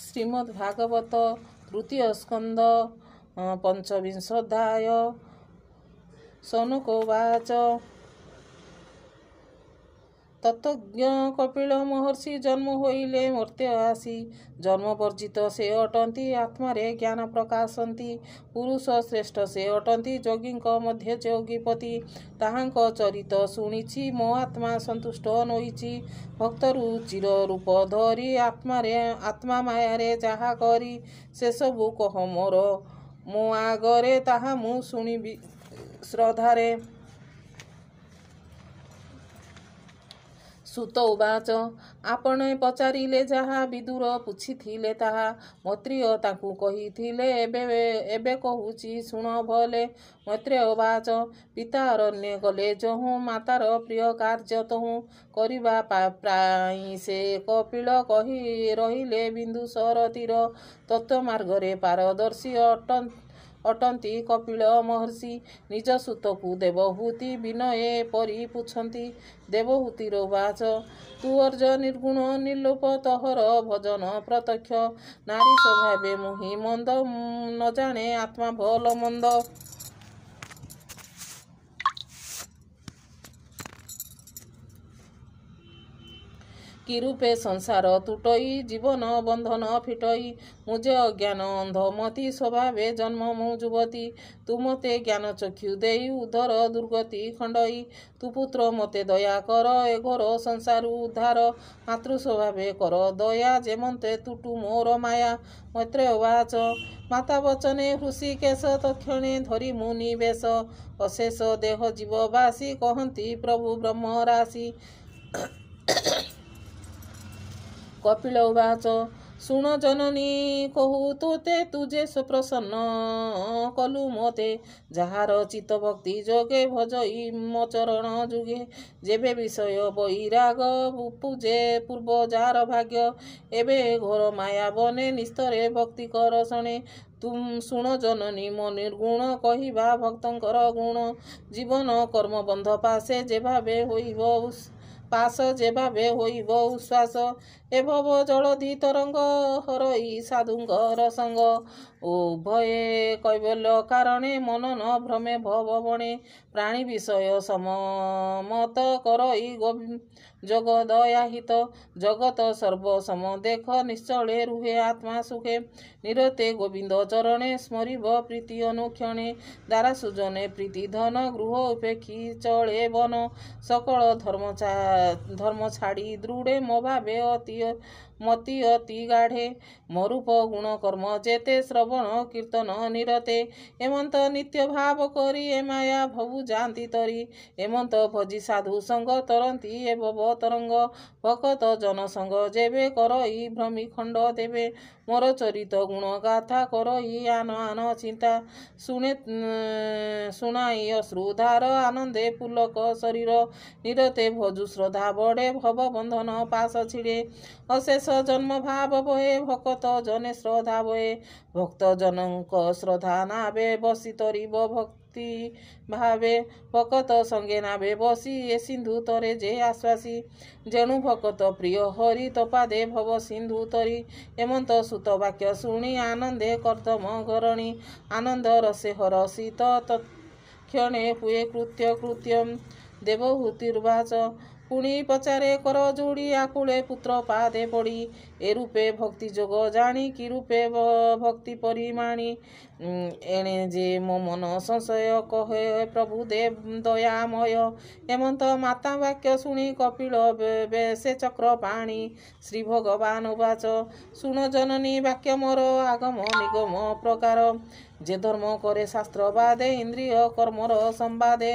ଶ୍ରୀମଦ୍ଭାଗବତ ତୃତୀୟ ସ୍କନ୍ଧ ପଞ୍ଚବିଂଶୋଧ୍ୟାୟ। ସନକ ଉବାଚ ତତଜ୍ଞ କପିଳ ମହର୍ଷି ଜନ୍ମ ହୋଇଲେ ମର୍ତ୍ତ୍ୟ ଆସି। ଜନ୍ମ ବର୍ଜିତ ସେ ଅଟନ୍ତି ଆତ୍ମାରେ ଜ୍ଞାନ ପ୍ରକାଶନ୍ତି। ପୁରୁଷ ଶ୍ରେଷ୍ଠ ସେ ଅଟନ୍ତି ଯୋଗୀଙ୍କ ମଧ୍ୟ ଯୋଗୀପତି। ତାହାଙ୍କ ଚରିତ ଶୁଣିଛି ମୋ ଆତ୍ମା ସନ୍ତୁଷ୍ଟ ନୋଇଛି। ଭକ୍ତରୁ ଚିର ରୂପ ଧରି ଆତ୍ମା ମାୟାରେ ଯାହା କରି ସେସବୁ କହ ମୋର ମୋ ଆଗରେ ତାହା ମୁଁ ଶୁଣିବି ଶ୍ରଦ୍ଧାରେ। ସୁତ ଉବାଚ ଆପଣ ପଚାରିଲେ ଯାହା ବିଦୁର ପୁଛିଥିଲେ ତାହା। ମୈତ୍ରେୟ ତାଙ୍କୁ କହିଥିଲେ ଏବେ କହୁଛି ଶୁଣ ଭଲେ। ମୈତ୍ରେୟ ଉବାଚ ପିତା ଅରଣ୍ୟ ଗଲେ ଯହୁଁ ମାତାର ପ୍ରିୟ କାର୍ଯ୍ୟ ତହୁଁ କରିବା ପ୍ରାଇ ସେ କପିଳ କହି ରହିଲେ ବିନ୍ଦୁସର ତୀର। ତତ୍ତ୍ୱ ମାର୍ଗରେ ପାରଦର୍ଶୀ ଅଟନ୍ତି କପିଳ ମହର୍ଷି। ନିଜ ସୁତକୁ ଦେବହୂତି ବିନୟେ ପରି ପୁଛନ୍ତି। ଦେବହୂତିର ଉବାଚ ତୁ ଅର୍ଜ ନିର୍ଗୁଣ ନିର୍ଲୋପ ତୋହର ଭଜନ ପ୍ରତ୍ୟକ୍ଷ। ନାରୀ ସ୍ୱଭାବେ ମୁହିଁ ମନ୍ଦ ନ ଜାଣେ ଆତ୍ମା ଭଲ ମନ୍ଦ। କି ରୂପେ ସଂସାର ତୁଟଇ ଜୀବନ ବନ୍ଧନ ଫିଟଇ। ମୁଁ ଯେ ଅଜ୍ଞାନ ଅନ୍ଧମତି ସ୍ୱଭାବେ ଜନ୍ମ ମୁଁ ଯୁବତୀ। ତୁ ମୋତେ ଜ୍ଞାନ ଚକ୍ଷୁ ଦେଇ ଉଧର ଦୁର୍ଗତି ଖଣ୍ଡଇ। ତୁ ପୁତ୍ର ମୋତେ ଦୟା କର ଏ ଘୋର ସଂସାରୁ ଉଦ୍ଧାର। ମାତୃ ସ୍ୱଭାବେ କର ଦୟା ଯେମନ୍ତେ ତୁଟୁ ମୋର ମାୟା। ମୈତ୍ରେୟ ଉବାଚ ମାତା ବଚନେ ହୃଷୀକେଶ ତତ୍କ୍ଷଣେ ଧରି ମୁଁ ନିବେଶ। ଅଶେଷ ଦେହ ଜୀବ ବାସୀ କହନ୍ତି ପ୍ରଭୁ ବ୍ରହ୍ମ ରାଶି। କପିଳ ଉବାଚ ଶୁଣ ଜନନୀ କହୁ ତୋତେ ତୁ ଯେ ପ୍ରସନ୍ନ କଲୁ ମୋତେ। ଯାହାର ଚିତ୍ତ ଭକ୍ତି ଯୋଗେ ଭଜଇ ମୋ ଚରଣ ଯୁଗେ। ଯେବେ ବିଷୟ ବୈରାଗ ପୂଜେ ପୂର୍ବ ଯାହାର ଭାଗ୍ୟ। ଏବେ ଘୋର ମାୟା ବନେ ନିସ୍ତରେ ଭକ୍ତି କର ଶଣେ। ଶୁଣ ଜନନୀ ମୋ ନିର୍ଗୁଣ କହିବା ଭକ୍ତଙ୍କର ଗୁଣ। ଜୀବନ କର୍ମବନ୍ଧ ପାଶେ ଯେଭାବେ ହୋଇବ ଉଶ୍ୱାସ। ଏ ଭବ ଜଳଧି ତରଙ୍ଗ ହରଇ ସାଧୁଙ୍କର ସଙ୍ଗ। ଉଭୟେ କୈବଲ୍ୟ କାରଣେ ମନ ନ ଭ୍ରମେ ଭବ ବଣେ। ପ୍ରାଣୀ ବିଷୟ ସମମତ କରଇ ଯୋଗ ଦୟାହିତ। ଜଗତ ସର୍ବ ସମ ଦେଖ ନିଶ୍ଚଳେ ରୁହେ ଆତ୍ମା ସୁଖେ। ନିରତେ ଗୋବିନ୍ଦ ଚରଣେ ସ୍ମରିବ ପ୍ରୀତି ଅନୁକ୍ଷଣେ। ଦାରା ସୁଜନେ ପ୍ରୀତି ଧନ ଗୃହ ଉପେକ୍ଷି ଚଳେ ବନ। ସକଳ ଧର୍ମ ଛାଡ଼ି ଦୃଢ଼େ ମୋ ଭାବେ ମତି ଅତି ଗାଢ଼େ। ମୋ ରୂପ ଗୁଣ କର୍ମ ଯେତେ ଶ୍ରବଣ କୀର୍ତ୍ତନ ନିରତେ। ଏମନ୍ତ ନିତ୍ୟ ଭାବ କରି ଏ ମାୟା ଭବୁ ଯାନ୍ତି ତରି। ଏମନ୍ତ ଭଜି ସାଧୁ ସଙ୍ଗ ତରନ୍ତି ଏ ଭବ ତରଙ୍ଗ। ଭକତ ଜନସଙ୍ଗ ଯେବେ କରଇ ଭ୍ରମି ଖଣ୍ଡ ଦେବେ। ମୋର ଚରିତ ଗୁଣ ଗାଥା କରଇ ଆନ ଚିନ୍ତା। ଶୁଣାଇ ଅଶ୍ରୁଧାର ଆନନ୍ଦେ ପୁଲକ ଶରୀର। ନିରତେ ଭଜୁ ଶ୍ରଦ୍ଧା ବଢ଼େ ଭବ ବନ୍ଧନ ପାଶ ଛିଡ଼େ। ଅଶେଷ ଜନ୍ମ ଭାବ ବହେ ଭକତ ଜନେ ଶ୍ରଦ୍ଧା ବହେ। ଭକ୍ତ ଜନଙ୍କ ଶ୍ରଦ୍ଧା ନାବେ ବସି ତରିବ ଭକ୍ତି ଭାବେ। ଭକତ ସଙ୍ଗେ ନାବେ ବସି ଏ ସିନ୍ଧୁ ତରେ ଯେ ଆଶ୍ୱାସୀ। ଯେଣୁ ଭକତ ପ୍ରିୟ ହରି ତପାଦେ ଭବ ସିନ୍ଧୁ ତରି। ଏମନ୍ତ ସୁତ ବାକ୍ୟ ଶୁଣି ଆନନ୍ଦେ କର୍ଦ୍ଦମ ଘରଣୀ। ଆନନ୍ଦ ରସେ ହରଷିତ ତତ୍କ୍ଷଣେ ହୁଏ କୃତ୍ୟ। ଦେବହୂତିର୍ବାଚ ପୁଣି ପଚାରେ କର ଯୋଡ଼ି ଆକୁଳେ ପୁତ୍ର ପାଦେ ପଡ଼ି। ଏ ରୂପେ ଭକ୍ତି ଯୋଗ ଜାଣି କି ରୂପେ ଭକ୍ତି ପରିମାଣି। ଏଣେ ଯେ ମୋ ମନ ସଂଶୟ କହେ ପ୍ରଭୁ ଦୟାମୟ। ଏମନ୍ତ ମାତା ବାକ୍ୟ ଶୁଣି କପିଳ ବେଶେ ଚକ୍ର ପାଣି। ଶ୍ରୀ ଭଗବାନ ଉବାଚ ଶୁଣ ଜନନୀ ବାକ୍ୟ ମୋର ଆଗମ ନିଗମ ପ୍ରକାର। ଯେ ଧର୍ମ କରେ ଶାସ୍ତ୍ର ବାଦେ ଇନ୍ଦ୍ରିୟ କର୍ମର ସମ୍ବାଦେ।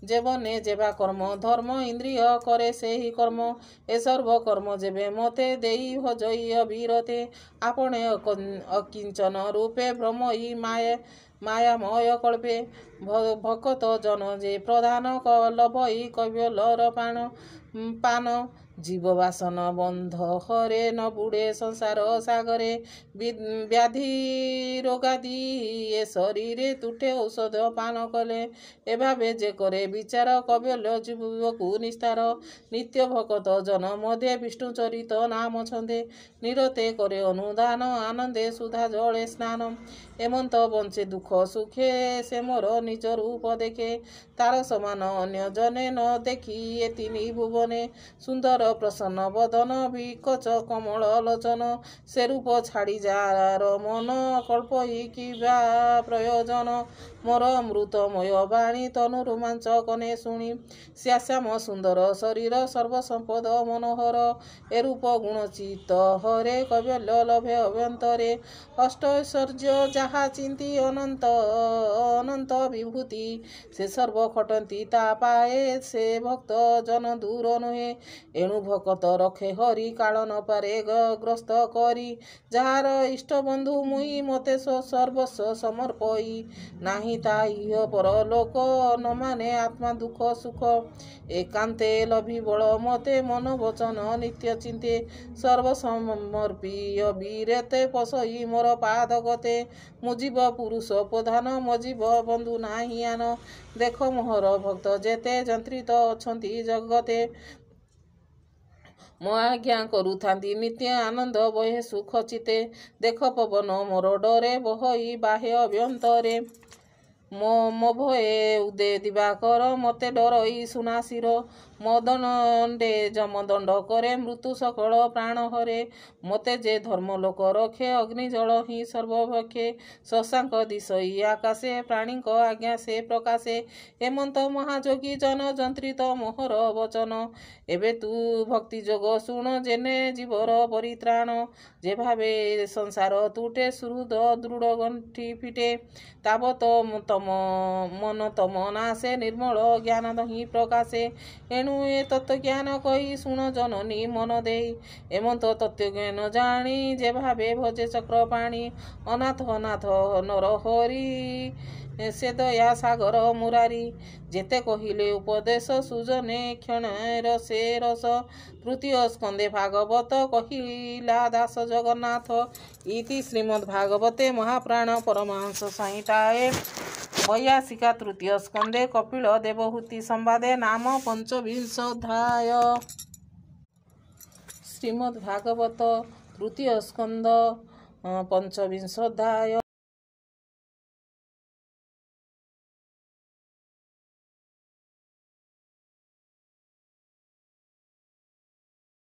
ଯେ ବନେ ଯେବା କର୍ମ ଧର୍ମ ଇନ୍ଦ୍ରିୟ କରେ ସେହି କର୍ମ। ଏ ସର୍ବ କର୍ମ ଯେବେ ମୋତେ ଦେଇ ଭଜଇ ଅବିରତେ। ଆପଣେ ଅକିଞ୍ଚନ ରୂପେ ଭ୍ରମଇ ମାୟାମୟ କଳ୍ପେ। ଭକତ ଜନ ଯେ ପ୍ରଧାନ ଲଭଇ କୈବଲ୍ୟର ପ୍ରାଣ। ପାନ জীব বাসন বন্ধ হরে ন বুড়ে সংসার সাগরে ব্যাধি রোগাদি এ শরীরে তুঠে ଔଷଧ পান কলে এভাবে যে করে বিচার কবল্য জীবକୁ নিস্তার নিত্য ভকত জন মধ্যে বিষ্ণু চরিত নাম ছন্দে নিরতে করে অনুদান আনন্দে সুধা জলে স্নান এমন্ত বঞ্চে দুঃখ সুখে সে মোর নিজ রূপ দেখে তার সমান অন্য জনে ন দেখি এ তিনি ভুবনে সুন্দর প্রসন্ন বদন বিকচ কমল লোচন সে রূপ ছাড়ি যার মন কল্পই কিবা প্রয়োজন মোর অমৃতময় বাণী তনু রোমাঞ্চ কনে শুনি শ্যাশ্যাম সুন্দর শরীর সর্বসম্পদ মনোহর এ রূপ গুণ চিত্ত হরে কবল্য লভে অভ্যন্তরে অষ্টৈশ্বর্য যাহা চিন্তি অনন্ত অনন্ত বিভূতি সে সর্ব খটନ୍ତି তা পায়ে সে ভক্ত জন দূর নୁହେଁ ଏଣୁ ଭକତ ରଖେ ହରି କାଳ ନ ପାରେ ଗ୍ରସ୍ତ କରି ଯାହାର ଇଷ୍ଟ ବନ୍ଧୁ ମୁଇଁ ମୋତେ ସର୍ବସ୍ୱ ସମର୍ପଇ ନାହିଁ ତା ଇହ ପରଲୋକ ନ ମାନେ ଆତ୍ମା ଦୁଃଖ ସୁଖ ଏକାନ୍ତେ ଲଭି ବଳ ମତେ ମନ ବଚନ ନିତ୍ୟ ଚିନ୍ତେ ସର୍ବସମର୍ପି ଅବିରତେ ପଶଇ ମୋର ପାଦ ଗତେ ମୁଁ ଜୀବ ପୁରୁଷ ପ୍ରଧାନ ମୋ ଜୀବ ବନ୍ଧୁ ନାହିଁ ଆନ ଦେଖ ମୋହର ଭକ୍ତ ଯେତେ ଯନ୍ତ୍ରିତ ଅଛନ୍ତି ଜଗତେ ମୋ ଆଜ୍ଞା କରୁଥାନ୍ତି ନିତ୍ୟ ଆନନ୍ଦ ବହେ ସୁଖ ଚିତେ ଦେଖ ପବନ ମୋର ଡରେ ବହଇ ବାହ୍ୟ ଅଭ୍ୟନ୍ତରେ ମୋ ଭଏ ଉଦେ ଦିବାକର ମୋତେ ଡରଇ ସୁନାସିର ମଦଣ୍ଡେ ଯମଦଣ୍ଡ କରେ ମୃତ୍ୟୁ ସକଳ ପ୍ରାଣ ହରେ ମୋତେ ଯେ ଧର୍ମ ଲୋକ ରଖେ ଅଗ୍ନି ଜଳ ହିଁ ସର୍ବଭକ୍ଷେ ଶଶାଙ୍କ ଦିଶଇ ଆକାଶେ ପ୍ରାଣୀଙ୍କ ଆଜ୍ଞା ସେ ପ୍ରକାଶେ ହେମନ୍ତ ମହାଯୋଗୀ ଜନ ଯନ୍ତ୍ରିତ ମୋହର ବଚନ ଏବେ ତୁ ଭକ୍ତି ଯୋଗ ଶୁଣ ଜେନେ ଜୀବର ପରିତ୍ରାଣ ଯେ ଭାବେ ସଂସାର ତୁଟେ ସୁହୃଦ ଦୃଢ଼ ଗଣ୍ଠି ଫିଟେ ତାବତ ତମ ମନ ତମ ନାଶେ ନିର୍ମଳ ଜ୍ଞାନ ହିଁ ପ୍ରକାଶେ ଏଣୁ ଏ ତତ୍ତ୍ୱଜ୍ଞାନ କହି ଶୁଣ ଜନନୀ ମନ ଦେଇ ଏମନ୍ତ ତତ୍ତ୍ୱଜ୍ଞାନ ଜାଣି ଯେ ଭାବେ ଭଜେ ଚକ୍ରପାଣି ଅନାଥ ଅନାଥ ନର ହରି ସେ ଦୟା ସାଗର ମୁରାରୀ ଯେତେ କହିଲେ ଉପଦେଶ ସୁଜନେ କ୍ଷଣର ସେ ରସ ତୃତୀୟ ସ୍କନ୍ଧେ ଭାଗବତ କହିଲା ଦାସ ଜଗନ୍ନାଥ ଇତି ଶ୍ରୀମଦ୍ ଭାଗବତେ ମହାପ୍ରାଣ ପରମହଂସ ସଂହିତାଏ ବୈୟାସିକା ତୃତୀୟ ସ୍କନ୍ଧେ କପିଳ ଦେବହୂତି ସମ୍ବାଦେ ନାମ ପଞ୍ଚବିଂଶୋଧ୍ୟାୟ ଶ୍ରୀମଦ୍ ଭାଗବତ ତୃତୀୟ ସ୍କନ୍ଧ ପଞ୍ଚବିଂଶୋଧ୍ୟାୟ।